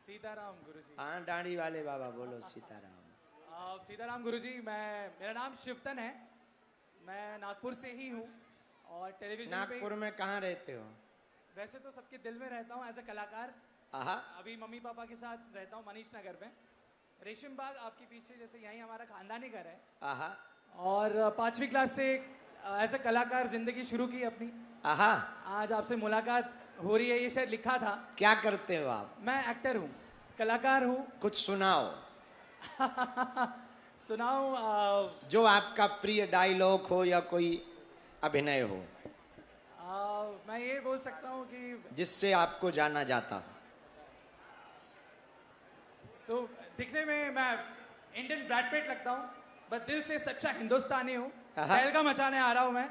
सीताराम गुरुजी। हाँ दाढ़ी वाले बाबा बोलो सीताराम। सीताराम गुरुजी, मेरा नाम शिवतन है। मैं नागपुर से ही हूँ और टेलीविजन नागपुर में कहाँ रहते हो? वैसे तो सबके दिल में रहता हूँ एज ए कलाकार। अभी मम्मी पापा के साथ रहता हूँ मनीष नगर में। रेशम बाग आपके पीछे, जैसे यहीं हमारा खानदानी घर है। और 5वीं क्लास से एज ए कलाकार जिंदगी शुरू की अपनी। आज आपसे मुलाकात हो रही है, ये शायद लिखा था। क्या करते हो आप? मैं एक्टर हूँ, कलाकार हूँ। कुछ सुनाओ। सुनाओ। जो आपका प्रिय डायलॉग हो या कोई अभिनय हो। मैं ये बोल सकता हूँ कि जिससे आपको जाना जाता हो। दिखने में मैं इंडियन ब्रैड पिट लगता हूँ, बट दिल से सच्चा हिंदुस्तानी हूँ। तहलका मचाने आ रहा हूँ मैं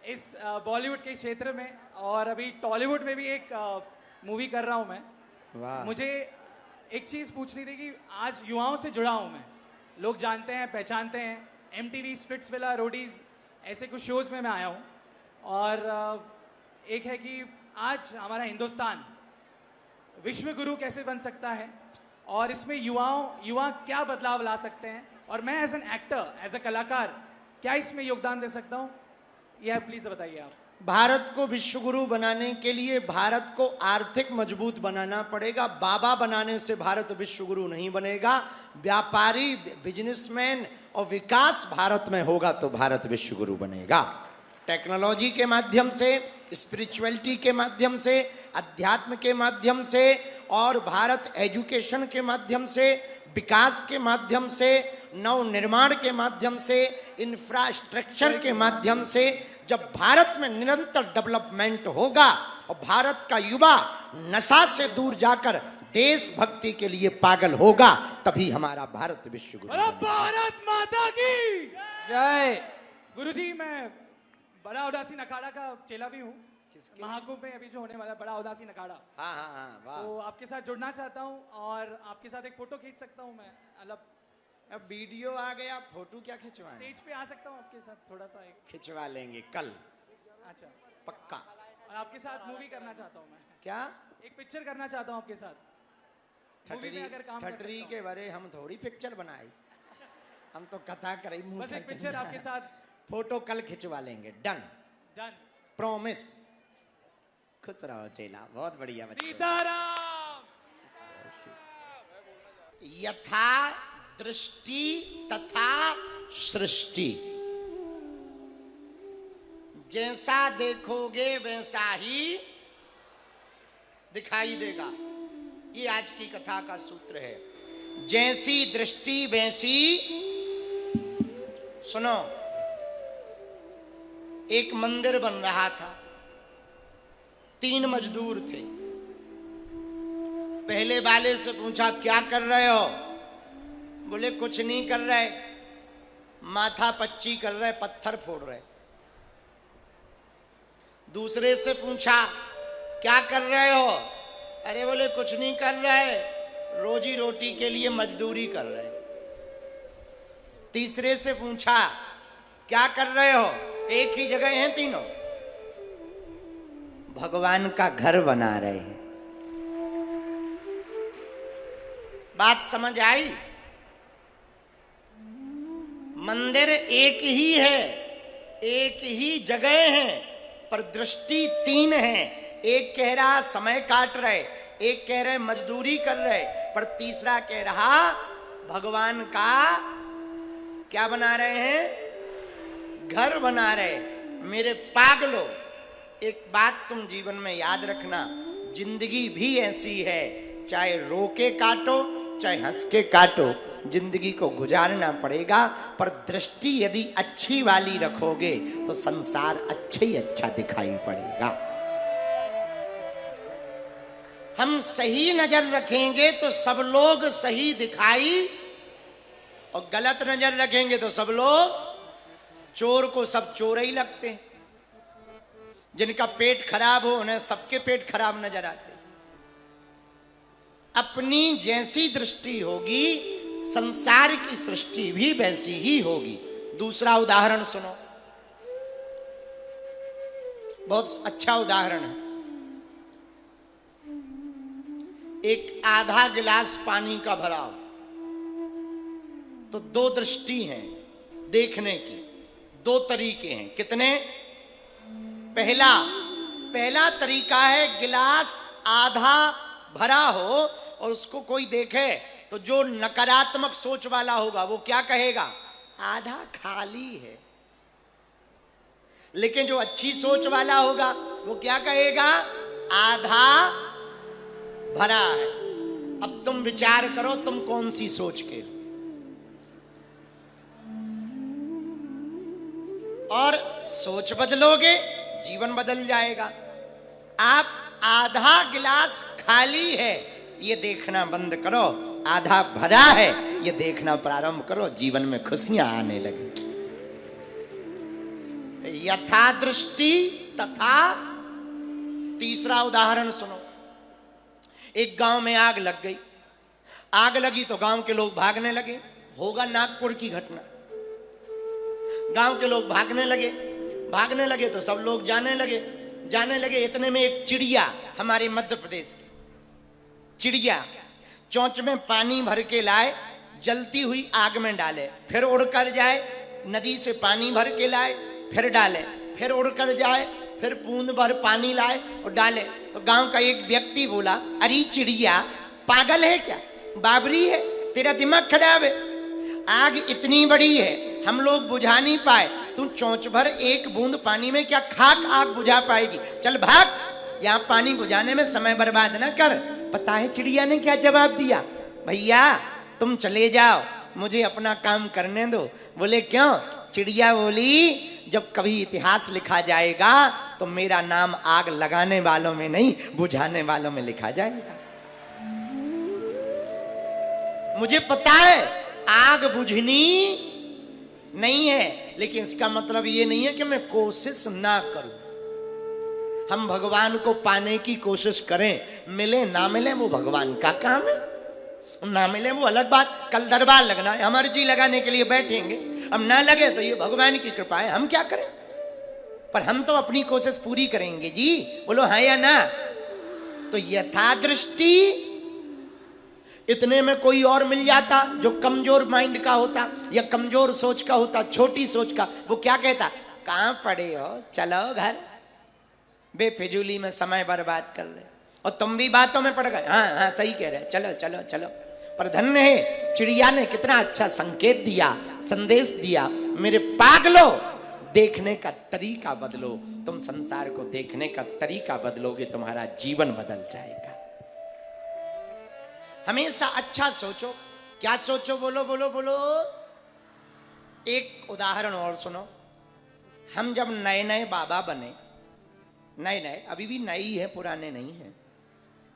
इस बॉलीवुड के क्षेत्र में, और अभी टॉलीवुड में भी एक मूवी कर रहा हूँ मैं। वाह। मुझे एक चीज पूछनी थी कि आज युवाओं से जुड़ा हूँ मैं। लोग जानते हैं, पहचानते हैं, MTV, स्प्लिट्सविला, रोडीज, ऐसे कुछ शोज में मैं आया हूँ। और एक है कि आज हमारा हिंदुस्तान विश्व गुरु कैसे बन सकता है, और इसमें युवा क्या बदलाव ला सकते हैं, और मैं as an actor, as a कलाकार क्या इसमें योगदान दे सकता हूँ, यह प्लीज बताइए आप। भारत को विश्व गुरु बनाने के लिए भारत को आर्थिक मजबूत बनाना पड़ेगा। बाबा बनाने से भारत विश्व गुरु नहीं बनेगा। व्यापारी, बिजनेसमैन और विकास भारत में होगा तो भारत विश्व गुरु बनेगा। टेक्नोलॉजी के माध्यम से, स्पिरिचुअलिटी के माध्यम से, अध्यात्म के माध्यम से, और भारत एजुकेशन के माध्यम से, विकास के माध्यम से, नव निर्माण के माध्यम से, इंफ्रास्ट्रक्चर के माध्यम से, जब भारत में निरंतर डेवलपमेंट होगा और भारत का युवा नशा से दूर जाकर देशभक्ति के लिए पागल होगा, तभी हमारा भारत विश्व गुरु बनेगा। भारत माता की जय। गुरुजी, मैं बड़ा उदासीन अखाड़ा का चेला भी हूँ। महाकुंभ में अभी जो होने वाला बड़ा उदासीन अखाड़ा, तो आपके साथ जुड़ना चाहता हूँ, और आपके साथ एक फोटो खींच सकता हूँ मैं। मतलब अब वीडियो आ गया, फोटो क्या खिंचवाएं? स्टेज पे आ सकता हूँ आपके साथ, थोड़ा सा एक खिंचवा लेंगे कल। अच्छा, पक्का। और आपके साथ मूवी करना चाहता हूँ मैं। क्या? एक पिक्चर करना चाहता हूँ आपके साथ। ठटरी के बारे हम थोड़ी पिक्चर बनाई, हम तो कथा करें। बस एक पिक्चर आपके साथ। फोटो कल खिंचवा लेंगे। Done done, promise. खुश रहो चेला, बहुत बढ़िया बच्चे। सीताराम। यथा दृष्टि तथा सृष्टि, जैसा देखोगे वैसा ही दिखाई देगा। ये आज की कथा का सूत्र है। जैसी दृष्टि वैसी। सुनो, एक मंदिर बन रहा था। 3 मजदूर थे। पहले वाले से पूछा क्या कर रहे हो? बोले कुछ नहीं कर रहे, माथा पच्ची कर रहे, पत्थर फोड़ रहे। दूसरे से पूछा क्या कर रहे हो? अरे बोले कुछ नहीं कर रहे, रोजी रोटी के लिए मजदूरी कर रहे। तीसरे से पूछा क्या कर रहे हो? एक ही जगह हैं तीनों। भगवान का घर बना रहे हैं। बात समझ आई? मंदिर एक ही है, एक ही जगह है, पर दृष्टि 3 है। एक कह रहा समय काट रहे, एक कह रहे मजदूरी कर रहे, पर तीसरा कह रहा भगवान का क्या बना रहे हैं? घर बना रहे। मेरे पागलो, एक बात तुम जीवन में याद रखना, जिंदगी भी ऐसी है, चाहे रो के काटो चाहे हंस के काटो, जिंदगी को गुजारना पड़ेगा। पर दृष्टि यदि अच्छी वाली रखोगे तो संसार अच्छा ही अच्छा दिखाई पड़ेगा। हम सही नजर रखेंगे तो सब लोग सही दिखाई, और गलत नजर रखेंगे तो सब लोग, चोर को सब चोर ही लगते हैं। जिनका पेट खराब हो उन्हें सबके पेट खराब नजर आते। अपनी जैसी दृष्टि होगी संसार की सृष्टि भी वैसी ही होगी। दूसरा उदाहरण सुनो, बहुत अच्छा उदाहरण है। एक आधा गिलास पानी का भरा हो, तो दो दृष्टि हैं देखने की, दो तरीके हैं। कितने? पहला तरीका है गिलास आधा भरा हो और उसको कोई देखे तो जो नकारात्मक सोच वाला होगा वो क्या कहेगा? आधा खाली है। लेकिन जो अच्छी सोच वाला होगा वो क्या कहेगा? आधा भरा है। अब तुम विचार करो, तुम कौन सी सोच के, और सोच बदलोगे जीवन बदल जाएगा। आप आधा गिलास खाली है ये देखना बंद करो, आधा भरा है ये देखना प्रारंभ करो, जीवन में खुशियां आने लगेगी। यथा दृष्टि तथा। तीसरा उदाहरण सुनो। एक गांव में आग लग गई। आग लगी तो गांव के लोग भागने लगे। होगा नागपुर की घटना। गांव के लोग भागने लगे तो सब लोग जाने लगे। इतने में एक चिड़िया, हमारे मध्य प्रदेश की चिड़िया, चोंच में पानी भर के लाए, जलती हुई आग में डाले, फिर उड़कर जाए, नदी से पानी भर के लाए, फिर डाले, फिर उड़कर जाए, फिर बूंद भर पानी लाए और डाले। तो गांव का एक व्यक्ति बोला, अरे चिड़िया पागल है क्या, बाबरी है, तेरा दिमाग खराब है, आग इतनी बड़ी है हम लोग बुझा नहीं पाए, तू चोंच भर एक बूंद पानी में क्या खाक आग बुझा पाएगी, चल भाग, यहाँ पानी बुझाने में समय बर्बाद ना कर। पता है चिड़िया ने क्या जवाब दिया? भैया तुम चले जाओ, मुझे अपना काम करने दो। बोले क्यों? चिड़िया बोली, जब कभी इतिहास लिखा जाएगा तो मेरा नाम आग लगाने वालों में नहीं, बुझाने वालों में लिखा जाएगा। मुझे पता है आग बुझनी नहीं है, लेकिन इसका मतलब ये नहीं है कि मैं कोशिश ना करूं। हम भगवान को पाने की कोशिश करें, मिले ना मिले वो भगवान का काम है, ना मिले वो अलग बात। कल दरबार लगना है, हम अर्जी लगाने के लिए बैठेंगे, अब ना लगे तो ये भगवान की कृपा है, हम क्या करें, पर हम तो अपनी कोशिश पूरी करेंगे जी। बोलो हाँ या ना? तो यथा दृष्टि, इतने में कोई और मिल जाता जो कमजोर माइंड का होता या कमजोर सोच का होता, छोटी सोच का, वो क्या कहता? कहां पड़े हो, चलो घर, बेफिजूली में समय बर्बाद कर रहे, और तुम भी बातों में पड़ गए। हाँ हाँ सही कह रहे, चलो चलो चलो। पर धन्य है चिड़िया ने कितना अच्छा संकेत दिया, संदेश दिया, मेरे पागलो देखने का तरीका बदलो, तुम संसार को देखने का तरीका बदलोगे, तुम्हारा जीवन बदल जाएगा। हमेशा अच्छा सोचो। क्या सोचो? बोलो बोलो बोलो। एक उदाहरण और सुनो। हम जब नए नए बाबा बने, नए अभी भी नए ही है, पुराने नहीं है,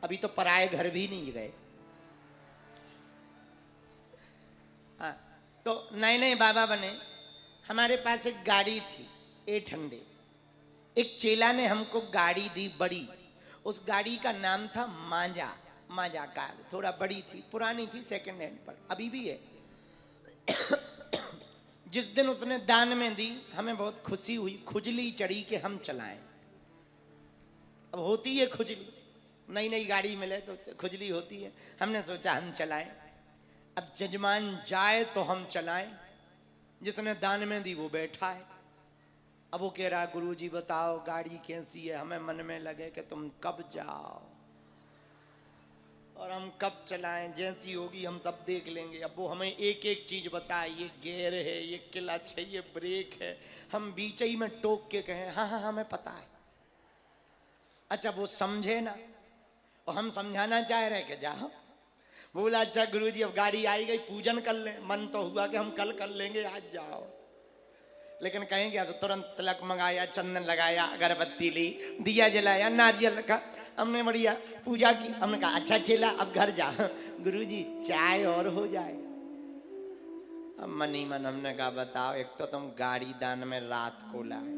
अभी तो पराए घर भी नहीं गए। हाँ, तो नए नए बाबा बने, हमारे पास एक गाड़ी थी 800। एक चेला ने हमको गाड़ी दी बड़ी, उस गाड़ी का नाम था मांझा कार, थोड़ा बड़ी थी, पुरानी थी, सेकंड हैंड पर अभी भी है। जिस दिन उसने दान में दी हमें बहुत खुशी हुई, खुजली चढ़ी कि हम चलाएं। अब होती है खुजली, नई नई गाड़ी मिले तो खुजली होती है। हमने सोचा हम चलाएं, अब जजमान जाए तो हम चलाएं। जिसने दान में दी वो बैठा है, अब वो कह रहा गुरुजी बताओ गाड़ी कैसी है, हमें मन में लगे कि तुम कब जाओ और हम कब चलाएं, जैसी होगी हम सब देख लेंगे। अब वो हमें एक एक चीज बताए, ये गियर है, ये क्लच है, ये ब्रेक है, हम बीच ही में टोक के कहें हाँ हाँ हमें पता है। अच्छा वो समझे ना, और हम समझाना चाह रहे कि जाओ। बोला अच्छा गुरुजी अब गाड़ी आई गई, पूजन कर ले, मन तो हुआ कि हम कल कर लेंगे, आज जाओ। लेकिन कहेंगे तो तुरंत तिलक मंगाया, चंदन लगाया, अगरबत्ती ली, दिया जलाया, नारियल रखा, हमने बढ़िया पूजा की। हमने कहा अच्छा चेला अब घर जा, गुरुजी चाय और हो जाए। अब मन ही मन हमने कहा बताओ, एक तो तुम गाड़ी दान में रात को लाए,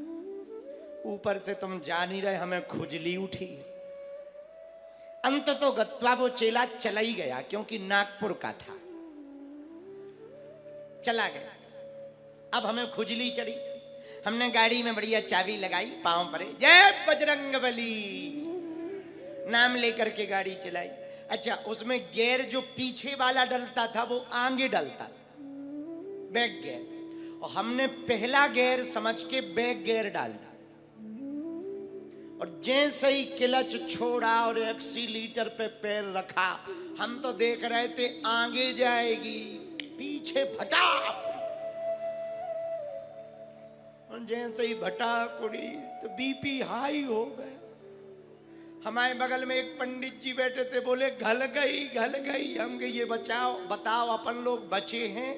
ऊपर से तुम जा नहीं रहे, हमें खुजली उठी। अंत तो गत्वा वो चेला चला ही गया, क्योंकि नागपुर का था, चला गया। अब हमें खुजली चढ़ी, हमने गाड़ी में बढ़िया चाबी लगाई, पांव परे, जय बजरंग बली नाम लेकर के गाड़ी चलाई। अच्छा, उसमें गियर जो पीछे वाला डलता था वो आगे डलता था, बैक गियर, और हमने पहला गियर समझ के बैक गियर डाला, और जैसे ही क्लच छोड़ा और एक्सीलीटर पे पैर रखा, हम तो देख रहे थे आगे जाएगी, पीछे फटाक, और जैसे ही फटाक उड़ी तो बीपी हाई हो गए। हमारे बगल में एक पंडित जी बैठे थे, बोले घल गई घल गई। हम कहे ये बताओ अपन लोग बचे हैं?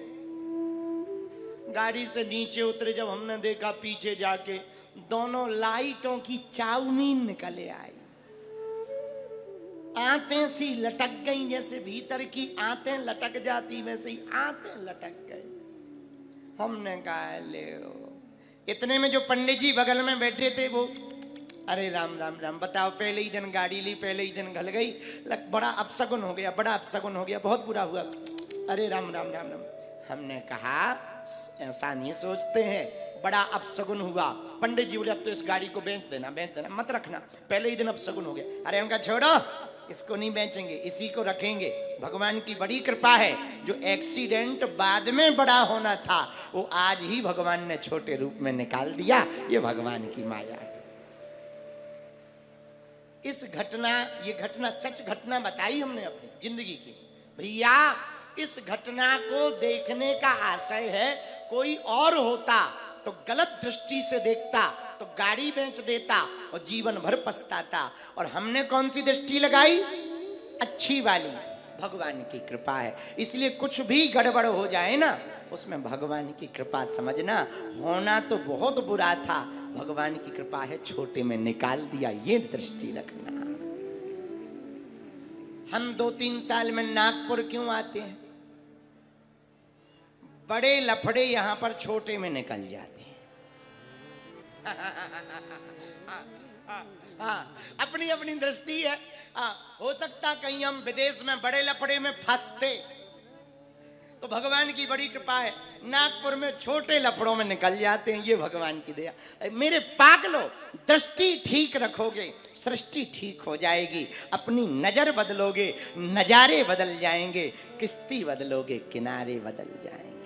गाड़ी से नीचे उतरे, जब हमने देखा पीछे जाके दोनों लाइटों की चाउमीन निकले आई, आंतें सी लटक गई, जैसे भीतर की आंतें लटक जाती वैसे ही आंतें लटक गई। हमने कहा ले, इतने में जो पंडित जी बगल में बैठे थे वो, अरे राम राम राम, बताओ पहले ही दिन गाड़ी ली, पहले ही दिन घल गई, बड़ा अपशगुन हो गया, बड़ा अपशगुन हो गया, बहुत बुरा हुआ। अरे राम राम राम राम। हमने कहा ऐसा नहीं सोचते हैं, बड़ा अपशगुन हुआ। पंडित जी बोले अब तो इस गाड़ी को बेच देना, मत रखना, पहले ही दिन अपशगुन हो गया। अरे हमका छोड़ो, इसको नहीं बेचेंगे, इसी को रखेंगे। भगवान की बड़ी कृपा है, जो एक्सीडेंट बाद में बड़ा होना था वो आज ही भगवान ने छोटे रूप में निकाल दिया। ये भगवान की माया है। इस घटना, ये घटना सच घटना बताई हमने अपनी जिंदगी की। भैया इस घटना को देखने का आशय है, कोई और होता तो गलत दृष्टि से देखता तो गाड़ी बेच देता और जीवन भर पछताता। और हमने कौन सी दृष्टि लगाई? अच्छी वाली, भगवान की कृपा है। इसलिए कुछ भी गड़बड़ हो जाए ना, उसमें भगवान की कृपा समझना। होना तो बहुत बुरा था, भगवान की कृपा है, छोटे में निकाल दिया, ये दृष्टि रखना। हम 2-3 साल में नागपुर क्यों आते हैं? बड़े लफड़े यहां पर छोटे में निकल जाते हैं। अपनी अपनी दृष्टि है। हो सकता कहीं हम विदेश में बड़े लफड़े में फंसते, तो भगवान की बड़ी कृपा है, नागपुर में छोटे लफड़ों में निकल जाते हैं। ये भगवान की दया। मेरे पागलो, दृष्टि ठीक रखोगे, सृष्टि ठीक हो जाएगी। अपनी नजर बदलोगे, नजारे बदल जाएंगे। किश्ती बदलोगे, किनारे बदल जाएंगे।